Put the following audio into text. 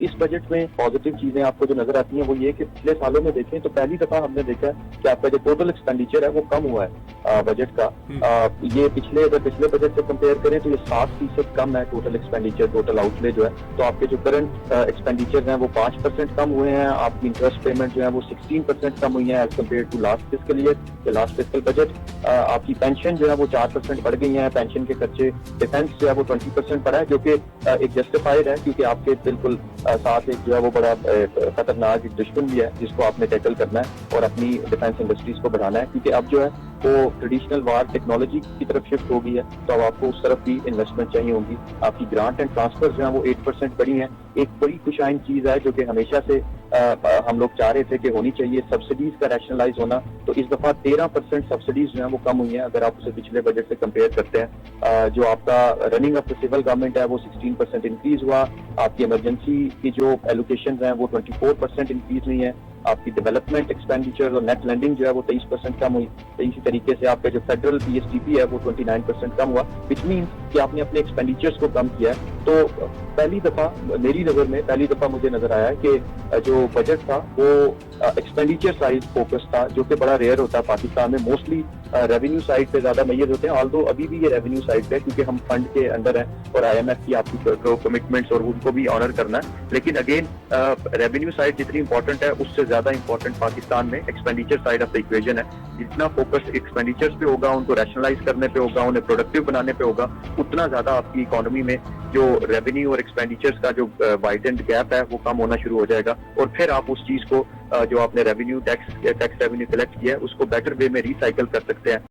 इस बजट में पॉजिटिव चीजें आपको जो नजर आती हैं वो ये कि पिछले सालों में देखें तो पहली दफा हमने देखा है कि आपका जो टोटल एक्सपेंडिचर है वो कम हुआ है बजट का। ये अगर पिछले बजट से कंपेयर करें तो ये 7% कम है टोटल एक्सपेंडिचर, टोटल आउटले जो है। तो आपके जो करंट एक्सपेंडिचर हैं वो 5% कम हुए हैं। आपकी इंटरेस्ट पेमेंट जो है वो 16% कम हुई है as compare to last fiscal year, last fiscal budget. आपकी पेंशन जो है वो 4% बढ़ गई है, पेंशन के खर्चे। डिफेंस जो है वो 20% बढ़ा है, जो कि एक जस्टिफाइड है क्योंकि आपके बिल्कुल साथ एक जो है वो बड़ा खतरनाक दुश्मन भी है जिसको आपने टैकल करना है और अपनी डिफेंस इंडस्ट्रीज को बढ़ाना है, क्योंकि अब जो है वो ट्रेडिशनल वार टेक्नोलॉजी की तरफ शिफ्ट हो गई है। तो अब आपको उस तरफ भी इन्वेस्टमेंट चाहिए होगी। आपकी ग्रांट एंड ट्रांसफर जो है वो 8% बढ़ी है। एक बड़ी खुशाइन चीज है जो कि हमेशा से हम लोग चाह रहे थे कि होनी चाहिए, सब्सिडीज का रैशनलाइज होना। तो इस दफा 13% सब्सिडीज जो है वो कम हुई है अगर आप उसे पिछले बजट से कंपेयर करते हैं। जो आपका running of the civil government है वो 16% इंक्रीज हुआ। आपकी इमरजेंसी की जो एलोकेशन है वो 24% इंक्रीज हुई है। आपकी डेवलपमेंट एक्सपेंडिचर और नेट लैंडिंग जो है वो 23% कम हुई। तो इसी तरीके से आपका जो फेडरल पीएसटीपी है वो 29% कम हुआ, विच मीन्स कि आपने अपने एक्सपेंडिचर्स को कम किया है। तो पहली दफा मेरी नजर में मुझे नजर आया कि जो बजट था वो एक्सपेंडिचर साइड फोकस था, जो कि बड़ा रेयर होता है पाकिस्तान में। मोस्टली रेवेन्यू साइड पे ज्यादा मैयत होते हैं, ऑल्दो अभी भी ये रेवेन्यू साइड पे क्योंकि हम फंड के अंदर हैं और IMF की आपकी कमिटमेंट्स और उनको भी ऑनर करना है। लेकिन अगेन रेवेन्यू साइड जितनी इंपॉर्टेंट है उससे ज्यादा इंपॉर्टेंट पाकिस्तान में expenditure side of the equation है। जितना फोकस एक्सपेंडिचर्स पे होगा, उनको रैशनलाइज करने पे होगा, उन्हें प्रोडक्टिव बनाने पे होगा, उतना ज्यादा आपकी इकोनॉमी में जो रेवेन्यू और एक्सपेंडिचर्स का जो वाइडेंड गैप है वो कम होना शुरू हो जाएगा। और फिर आप उस चीज को जो आपने रेवेन्यू टैक्स रेवेन्यू कलेक्ट किया है उसको बेटर वे में रिसाइकल कर सकते हैं।